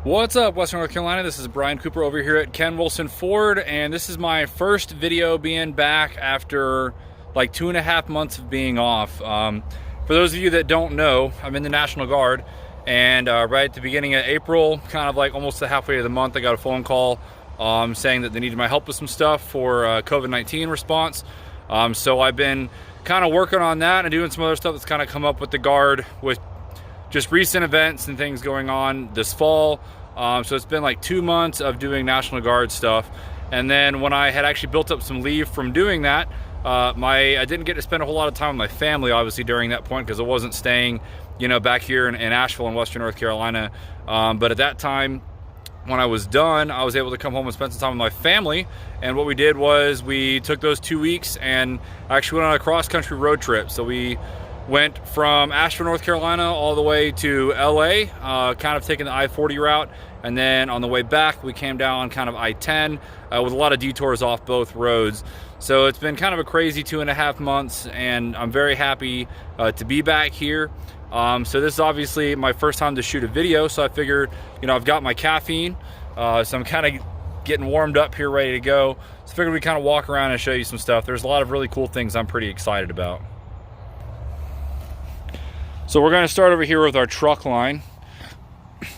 What's up, Western North Carolina? This is Brian Cooper over here at Ken Wilson Ford, and this is my first video being back after like 2.5 months of being off. For those of you that don't know, I'm in the National Guard, and right at the beginning of April, kind of like almost the halfway of the month, I got a phone call saying that they needed my help with some stuff for COVID-19 response. So I've been kind of working on that and doing some other stuff that's kind of come up with the Guard with just recent events and things going on this fall. So it's been like 2 months of doing National Guard stuff. And then when I had actually built up some leave from doing that, I didn't get to spend a whole lot of time with my family, obviously, during that point, because I wasn't staying, back here in Asheville in Western North Carolina. But at that time, when I was done, I was able to come home and spend some time with my family. And what we did was we took those 2 weeks and actually went on a cross-country road trip. So we went from Asheville, North Carolina, all the way to LA, kind of taking the I-40 route. And then on the way back, we came down kind of I-10 with a lot of detours off both roads. So it's been kind of a crazy 2.5 months, and I'm very happy to be back here. So this is obviously my first time to shoot a video, so I figured, I've got my caffeine, so I'm kind of getting warmed up here, ready to go. So I figured we'd kind of walk around and show you some stuff. There's a lot of really cool things I'm pretty excited about. So we're going to start over here with our truck line,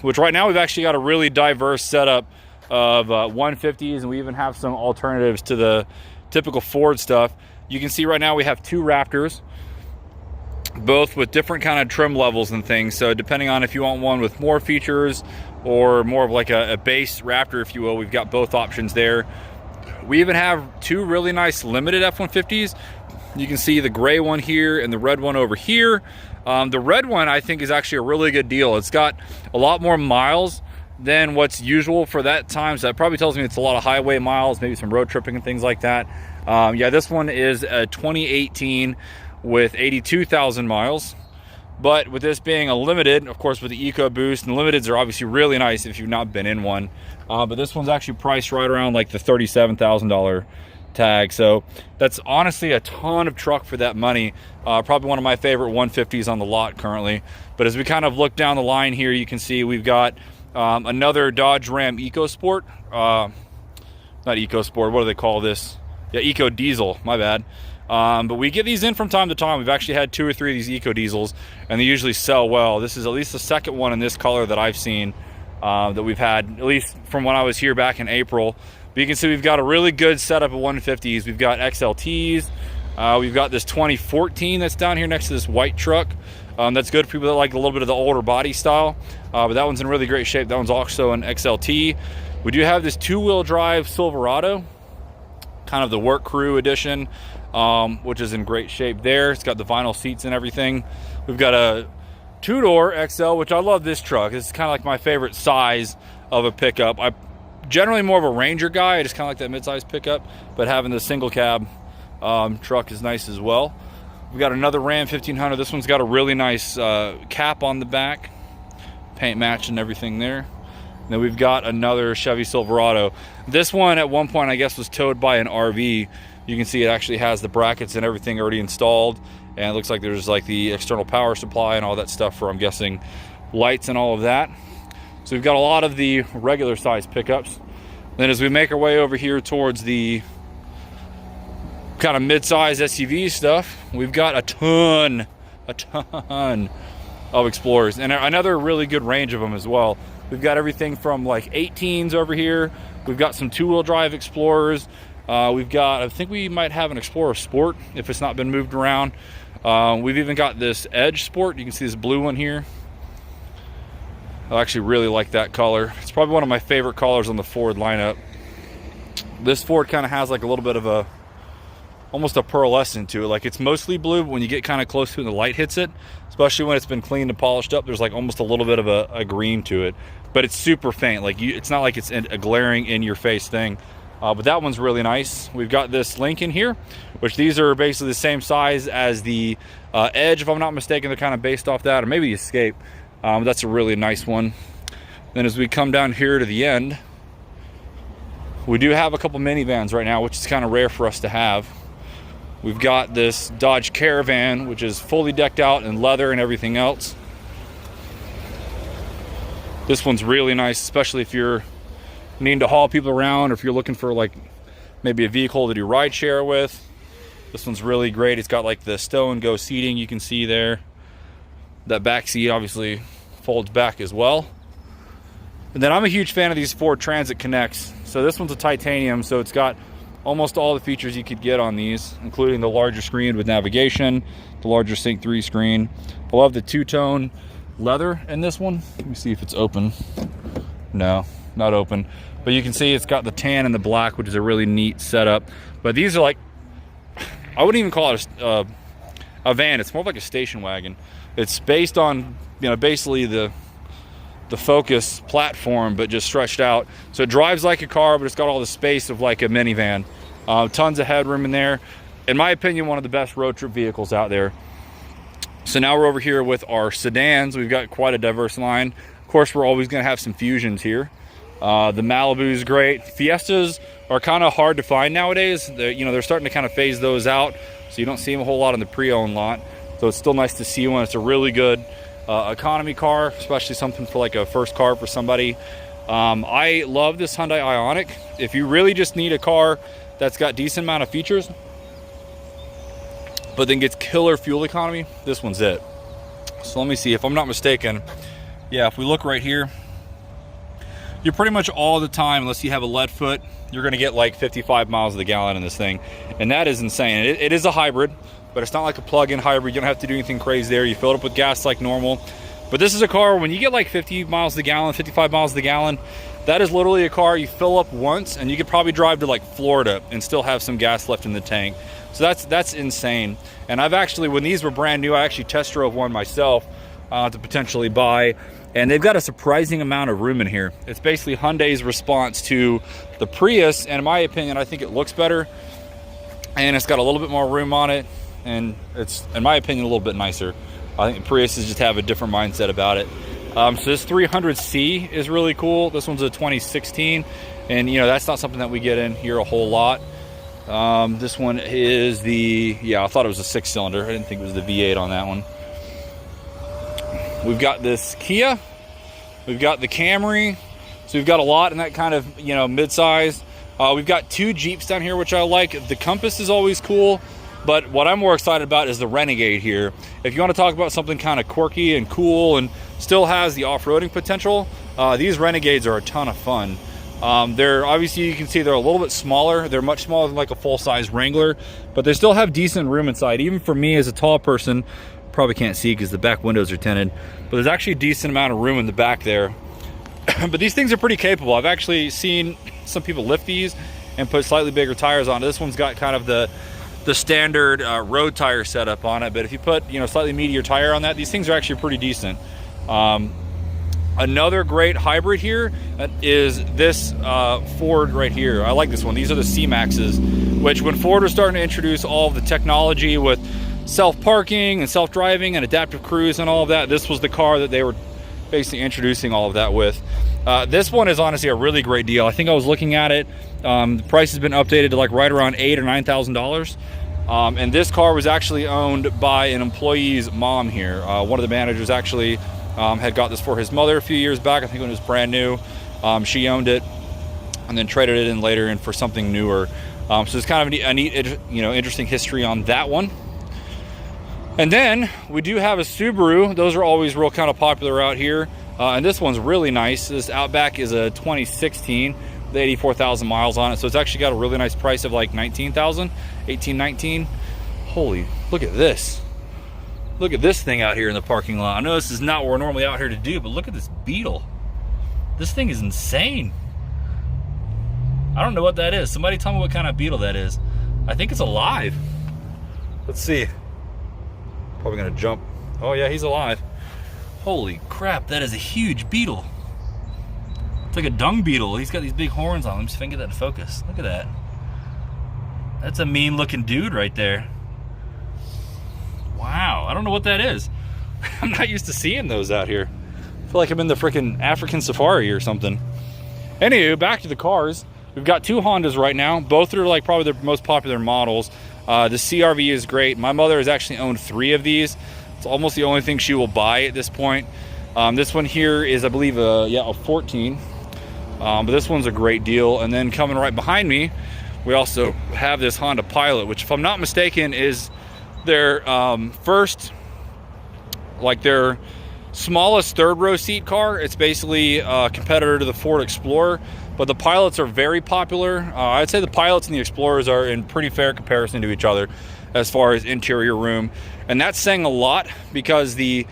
which right now we've actually got a really diverse setup of 150s, and we even have some alternatives to the typical Ford stuff. You can see right now we have 2 Raptors, both with different kind of trim levels and things. So depending on if you want one with more features or more of like a base Raptor, if you will, we've got both options there. We even have 2 really nice limited F-150s. You can see the gray one here and the red one over here. The red one I think is actually a really good deal. It's got a lot more miles than what's usual for that time, so that probably tells me it's a lot of highway miles, maybe some road tripping and things like that. Yeah, this one is a 2018 with 82,000 miles. But with this being a limited, of course, with the EcoBoost, and limiteds are obviously really nice if you've not been in one. But this one's actually priced right around like the $37,000 tag. So that's honestly a ton of truck for that money. Probably one of my favorite 150s on the lot currently. But as we kind of look down the line here, you can see we've got another Dodge Ram EcoSport. Not EcoSport, what do they call this? Yeah, Eco Diesel, my bad. But we get these in from time to time. We've actually had 2 or 3 of these Eco Diesels, and they usually sell well. This is at least the second one in this color that I've seen that we've had, at least from when I was here back in April. But you can see we've got a really good setup of 150s. We've got XLTs. We've got this 2014 that's down here next to this white truck. That's good for people that like a little bit of the older body style. But that one's in really great shape. That one's also an XLT. We do have this 2-wheel drive Silverado, kind of the work crew edition, which is in great shape there. It's got the vinyl seats and everything. We've got a 2-door XL, which I love this truck. It's kind of like my favorite size of a pickup. I'm generally more of a Ranger guy. I just kind of like that mid-size pickup, but having the single cab truck is nice as well. We've got another Ram 1500. This one's got a really nice cap on the back, paint match and everything there. And then we've got another Chevy Silverado. This one at one point I guess was towed by an RV. You can see it actually has the brackets and everything already installed, and it looks like there's like the external power supply and all that stuff for, I'm guessing, lights and all of that. So we've got a lot of the regular size pickups. Then as we make our way over here towards the kind of mid-size SUV stuff, we've got a ton of Explorers, and another really good range of them as well. We've got everything from like 18s over here. We've got some 2-wheel drive Explorers. We've got, I think we might have an Explorer Sport if it's not been moved around. We've even got this Edge Sport. You can see this blue one here. I actually really like that color. It's probably one of my favorite colors on the Ford lineup. This Ford kind of has like a little bit of almost a pearlescent to it. Like it's mostly blue, but when you get kind of close to it and the light hits it, especially when it's been cleaned and polished up, there's like almost a little bit of a green to it. But it's super faint. Like it's not like it's a glaring in your face thing. But that one's really nice. We've got this Lincoln here, which these are basically the same size as the Edge, if I'm not mistaken. They're kind of based off that, or maybe the Escape. That's a really nice one. Then as we come down here to the end, we do have a couple minivans right now, which is kind of rare for us to have. We've got this Dodge Caravan, which is fully decked out in leather and everything else. This one's really nice, especially if you're needing to haul people around, or if you're looking for like maybe a vehicle to do ride share with. This one's really great. It's got like the stow and go seating you can see there. That back seat obviously folds back as well. And then I'm a huge fan of these Ford Transit Connects. So this one's a titanium, so it's got almost all the features you could get on these, including the larger screen with navigation, the larger Sync 3 screen. I love the two-tone leather in this one. Let me see if it's open. No, not open. But you can see it's got the tan and the black, which is a really neat setup. But these are like, I wouldn't even call it a van. It's more like a station wagon. It's based on, you know, basically the Focus platform, but just stretched out. So it drives like a car, but it's got all the space of like a minivan. Tons of headroom in there. In my opinion, one of the best road trip vehicles out there. So now we're over here with our sedans. We've got quite a diverse line. Of course, we're always going to have some Fusions here. The Malibu is great. Fiestas are kind of hard to find nowadays. They're starting to kind of phase those out, so you don't see them a whole lot on the pre-owned lot. So it's still nice to see one. It's a really good economy car, especially something for like a first car for somebody. I love this Hyundai Ioniq. If you really just need a car that's got decent amount of features, but then gets killer fuel economy, this one's it. So let me see, if I'm not mistaken, yeah, if we look right here, you're pretty much all the time, unless you have a lead foot, you're gonna get like 55 miles of the gallon in this thing. And that is insane. It is a hybrid, but it's not like a plug-in hybrid. You don't have to do anything crazy there. You fill it up with gas like normal. But this is a car, when you get like 50 miles to the gallon, 55 miles to the gallon, that is literally a car you fill up once and you could probably drive to like Florida and still have some gas left in the tank. So that's insane. And I've actually, when these were brand new, I actually test drove one myself to potentially buy. And they've got a surprising amount of room in here. It's basically Hyundai's response to the Prius. And in my opinion, I think it looks better. And it's got a little bit more room on it. And it's, in my opinion, a little bit nicer. I think the Priuses just have a different mindset about it. So this 300C is really cool. This one's a 2016. And, you know, that's not something that we get in here a whole lot. This one is the, yeah, I thought it was a 6-cylinder. I didn't think it was the V8 on that one. We've got this Kia. We've got the Camry. So we've got a lot in that kind of, you know, mid-size. We've got 2 Jeeps down here, which I like. The Compass is always cool. But what I'm more excited about is the Renegade here. If you want to talk about something kind of quirky and cool and still has the off-roading potential, these Renegades are a ton of fun. They're, obviously you can see they're a little bit smaller. They're much smaller than like a full-size Wrangler, but they still have decent room inside. Even for me as a tall person, probably can't see because the back windows are tinted, but there's actually a decent amount of room in the back there. But these things are pretty capable. I've actually seen some people lift these and put slightly bigger tires on it. This one's got kind of the standard road tire setup on it, but if you put, you know, slightly meatier tire on that, these things are actually pretty decent. Another great hybrid here is this Ford right here. I like this one. These are the C-Maxes, which when Ford was starting to introduce all of the technology with self-parking and self-driving and adaptive cruise and all of that, this was the car that they were basically introducing all of that with. This one is honestly a really great deal. I think I was looking at it. The price has been updated to like right around $8,000 or $9,000. And this car was actually owned by an employee's mom here. One of the managers actually had got this for his mother a few years back. I think when it was brand new. She owned it and then traded it in later in for something newer. So it's kind of a neat, you know, interesting history on that one. And then we do have a Subaru. Those are always real kind of popular out here. And this one's really nice. This Outback is a 2016 with 84,000 miles on it. So it's actually got a really nice price of like 19,000, 18, 19. Holy, look at this. Look at this thing out here in the parking lot. I know this is not what we're normally out here to do, but look at this Beetle. This thing is insane. I don't know what that is. Somebody tell me what kind of Beetle that is. I think it's alive. Let's see. Probably gonna jump. Oh yeah, he's alive. Holy crap, that is a huge beetle. It's like a dung beetle. He's got these big horns on him. Let me see if I can get that in focus. Look at that. That's a mean looking dude right there. Wow, I don't know what that is. I'm not used to seeing those out here. I feel like I'm in the freaking African safari or something. Anywho, back to the cars. We've got 2 Hondas right now. Both are like probably the most popular models. The CR-V is great. My mother has actually owned 3 of these. It's almost the only thing she will buy at this point. This one here is, I believe, a 14. But this one's a great deal. And then coming right behind me, we also have this Honda Pilot, which, if I'm not mistaken, is their their smallest third row seat car. It's basically a competitor to the Ford Explorer, but the Pilots are very popular. I'd say the Pilots and the Explorers are in pretty fair comparison to each other as far as interior room. And that's saying a lot, because the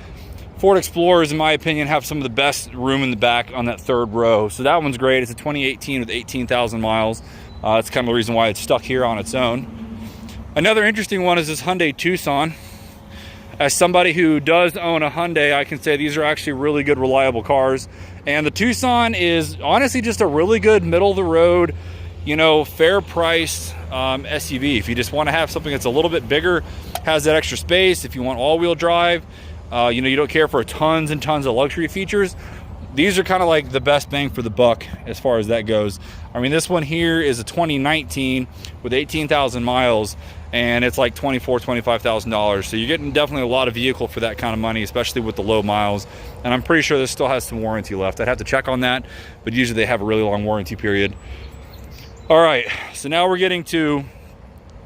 Ford Explorers, in my opinion, have some of the best room in the back on that third row. So that one's great. It's a 2018 with 18,000 miles. That's kind of the reason why it's stuck here on its own. Another interesting one is this Hyundai Tucson. As somebody who does own a Hyundai, I can say these are actually really good, reliable cars. And the Tucson is honestly just a really good middle of the road, you know, fair price SUV. If you just want to have something that's a little bit bigger, has that extra space, if you want all-wheel drive, you know, you don't care for tons and tons of luxury features, these are kind of like the best bang for the buck as far as that goes. I mean, this one here is a 2019 with 18,000 miles, and it's like $25,000. So you're getting definitely a lot of vehicle for that kind of money, especially with the low miles. And I'm pretty sure this still has some warranty left. I'd have to check on that, but usually they have a really long warranty period. All right, so now we're getting to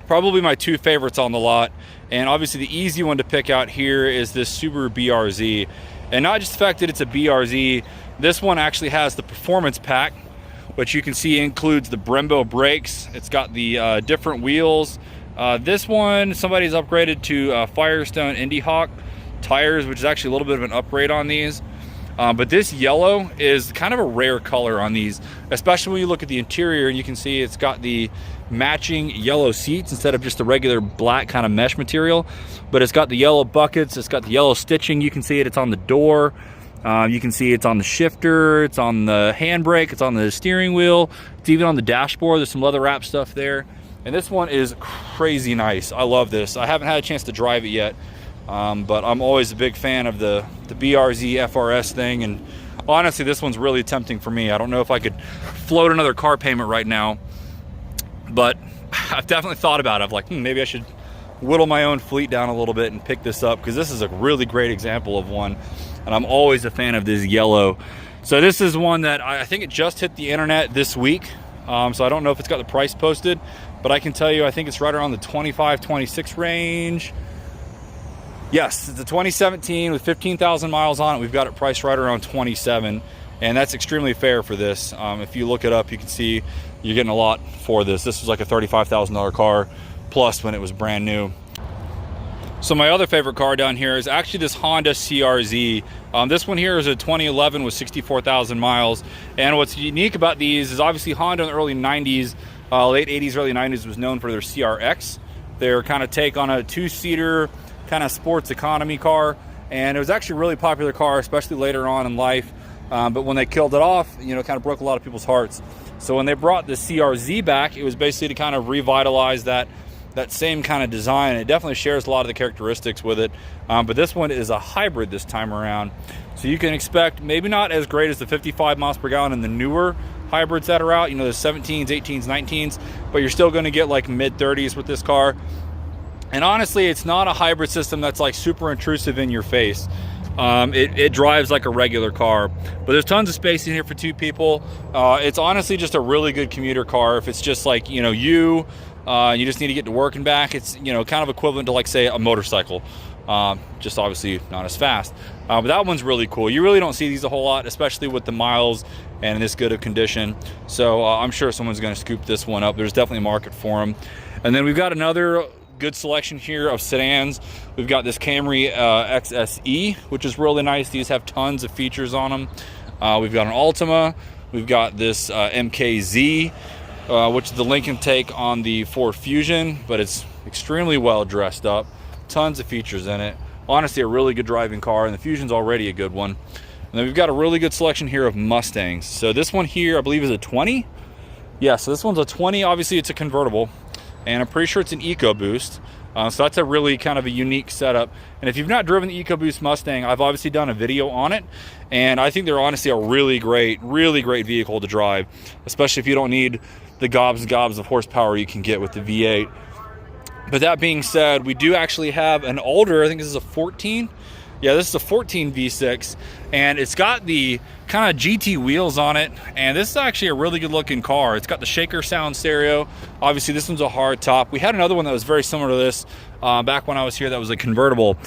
probably my two favorites on the lot. And obviously the easy one to pick out here is this Subaru BRZ. And not just the fact that it's a BRZ, this one actually has the performance pack, which you can see includes the Brembo brakes. It's got the different wheels. This one, somebody's upgraded to Firestone Indy Hawk tires, which is actually a little bit of an upgrade on these. But this yellow is kind of a rare color on these, especially when you look at the interior. You can see it's got the matching yellow seats instead of just the regular black kind of mesh material, but it's got the yellow buckets, it's got the yellow stitching. You can see it's on the door, you can see it's on the shifter, it's on the handbrake, it's on the steering wheel, it's even on the dashboard. There's some leather wrap stuff there. And this one is crazy nice. I love this. I haven't had a chance to drive it yet, but I'm always a big fan of the BRZ FRS thing. And honestly, this one's really tempting for me. I don't know if I could float another car payment right now, but I've definitely thought about it. I'm like, maybe I should whittle my own fleet down a little bit and pick this up, because this is a really great example of one. And I'm always a fan of this yellow. So this is one that I think it just hit the internet this week. So I don't know if it's got the price posted, but I can tell you, I think it's right around the 25, 26 range. Yes, it's a 2017 with 15,000 miles on it. We've got it priced right around 27, and that's extremely fair for this. If you look it up, you can see you're getting a lot for this. This was like a $35,000 car plus when it was brand new. So my other favorite car down here is actually this Honda CR-Z. This one here is a 2011 with 64,000 miles. And what's unique about these is obviously Honda in the early 90s, late 80s, early 90s was known for their CRX. Their kind of take on a two-seater kind of sports economy car. And it was actually a really popular car, especially later on in life. But when they killed it off, you know, it kind of broke a lot of people's hearts. So when they brought the CR-Z back, it was basically to kind of revitalize that same kind of design. It definitely shares a lot of the characteristics with it, but this one is a hybrid this time around. So you can expect maybe not as great as the 55 miles per gallon in the newer hybrids that are out, you know, the 17s, 18s, 19s, but you're still going to get like mid 30s with this car. And honestly, it's not a hybrid system that's like super intrusive in your face. It drives like a regular car, but there's tons of space in here for two people. It's honestly just a really good commuter car. If it's just like, you know, you just need to get to work and back, it's, you know, kind of equivalent to like, say, a motorcycle. Just obviously not as fast. But that one's really cool. You really don't see these a whole lot, especially with the miles and in this good of condition. So I'm sure someone's going to scoop this one up. There's definitely a market for them. And then we've got another good selection here of sedans. We've got this Camry XSE, which is really nice. These have tons of features on them. We've got an Altima. We've got this MKZ, which is the Lincoln take on the Ford Fusion, but it's extremely well dressed up. Tons of features in it. Honestly, a really good driving car, and the Fusion's already a good one. And then we've got a really good selection here of Mustangs. So this one here, I believe, is a 20. Yeah, so this one's a 20. Obviously, it's a convertible, and I'm pretty sure it's an EcoBoost. So that's a really kind of a unique setup. And if you've not driven the EcoBoost Mustang, I've obviously done a video on it, and I think they're honestly a really great vehicle to drive, especially if you don't need the gobs and gobs of horsepower you can get with the V8. But that being said, we do actually have an older, I think this is a 14, Yeah, this is a 14 V6, and it's got the kind of GT wheels on it, and this is actually a really good looking car. It's got the shaker sound stereo. Obviously this one's a hard top. We had another one that was very similar to this back when I was here, that was a convertible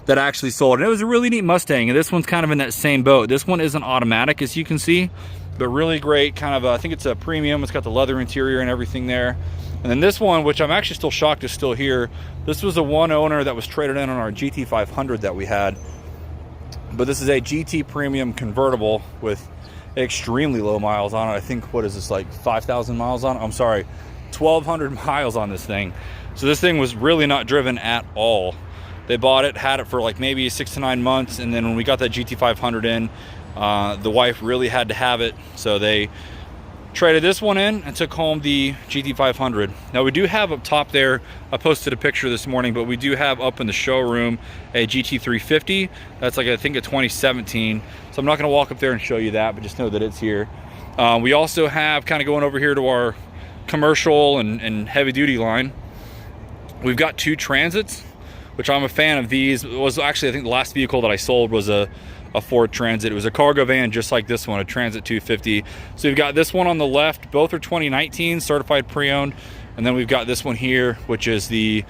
that actually sold, and it was a really neat Mustang, and this one's kind of in that same boat. This one isn't automatic, as you can see, but really great kind of I think it's a premium. It's got the leather interior and everything there. And then this one, which I'm actually still shocked is still here, this was a one owner that was traded in on our GT500 that we had. But this is a GT premium convertible with extremely low miles on it. I think, what is this, like 5,000 miles on it? I'm sorry, 1,200 miles on this thing. So this thing was really not driven at all. They bought it, had it for like maybe 6 to 9 months, and then when we got that GT500 in, the wife really had to have it, so they traded this one in and took home the GT500. Now we do have up top there, I posted a picture this morning, but we do have up in the showroom a GT350. That's like, I think, a 2017. So I'm not gonna walk up there and show you that, but just know that it's here. We also have, kind of going over here to our commercial and heavy duty line, we've got 2 Transits, which I'm a fan of. These was actually, I think the last vehicle that I sold was a Ford Transit. It was a cargo van just like this one, a Transit 250. So we've got this one on the left. Both are 2019 certified pre-owned, and then we've got this one here, which is the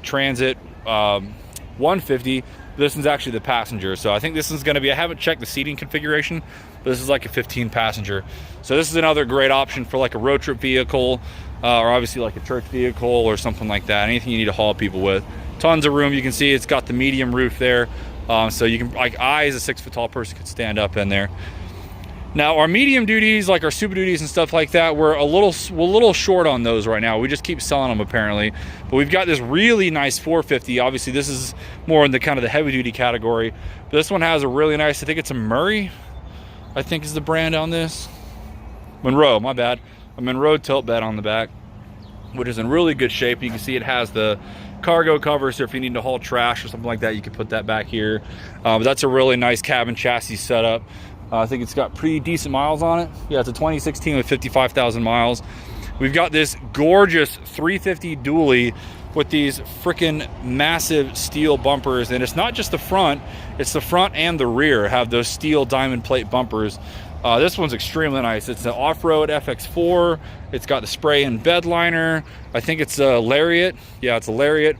Transit 150. This one's actually the passenger, so I think this is going to be, I haven't checked the seating configuration, but this is like a 15 passenger. So this is another great option for like a road trip vehicle, or obviously like a church vehicle or something like that, anything you need to haul people with. Tons of room. You can see it's got the medium roof there. So you can, like, I as a 6 foot tall person could stand up in there. Now our medium duties, like our Super Duties and stuff like that, we're a little short on those right now. We just keep selling them apparently. But we've got this really nice 450. Obviously this is more in the kind of the heavy duty category. But this one has a really nice, I think it's a Murray, I think is the brand on this. Monroe, my bad. A Monroe tilt bed on the back, which is in really good shape. You can see it has the cargo cover, so if you need to haul trash or something like that, you can put that back here. But that's a really nice cabin chassis setup. I think it's got pretty decent miles on it. Yeah, it's a 2016 with 55,000 miles. We've got this gorgeous 350 dually with these freaking massive steel bumpers, and it's not just the front, it's the front and the rear have those steel diamond plate bumpers. This one's extremely nice. It's an off-road FX4. It's got the spray and bed liner. I think it's a Lariat. Yeah, it's a Lariat.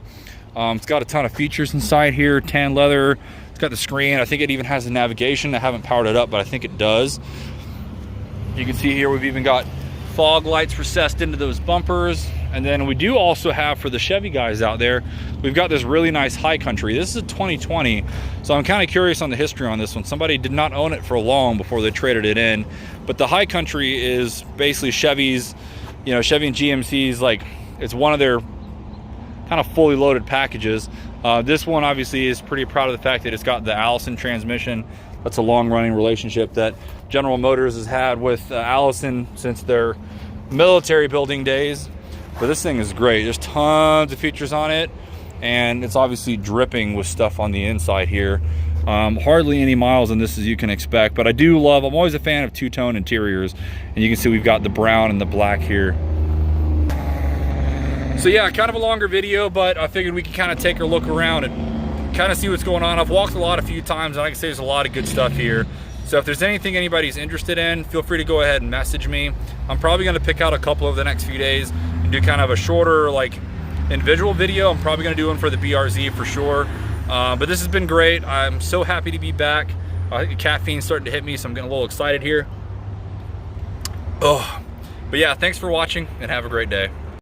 It's got a ton of features inside here, tan leather. It's got the screen. I think it even has the navigation. I haven't powered it up, but I think it does. You can see here we've even got fog lights recessed into those bumpers. And then we do also have, for the Chevy guys out there, we've got this really nice High Country. This is a 2020, so I'm kind of curious on the history on this one. Somebody did not own it for long before they traded it in, but the High Country is basically Chevy's, you know, Chevy and GMC's, like, it's one of their kind of fully loaded packages. This one obviously is pretty proud of the fact that it's got the Allison transmission. That's a long-running relationship that General Motors has had with Allison since their military building days. But this thing is great. There's tons of features on it, and it's obviously dripping with stuff on the inside here. Hardly any miles in this as you can expect, but I do love, I'm always a fan of two-tone interiors, and you can see we've got the brown and the black here. So yeah, kind of a longer video, but I figured we could kind of take a look around and kind of see what's going on. I've walked a lot a few times, and I can say there's a lot of good stuff here. So if there's anything anybody's interested in, feel free to go ahead and message me. I'm probably gonna pick out a couple over the next few days and do kind of a shorter, like, individual video. I'm probably gonna do one for the BRZ for sure. But this has been great. I'm so happy to be back. I think the caffeine's starting to hit me, so I'm getting a little excited here. Oh, but yeah, thanks for watching and have a great day.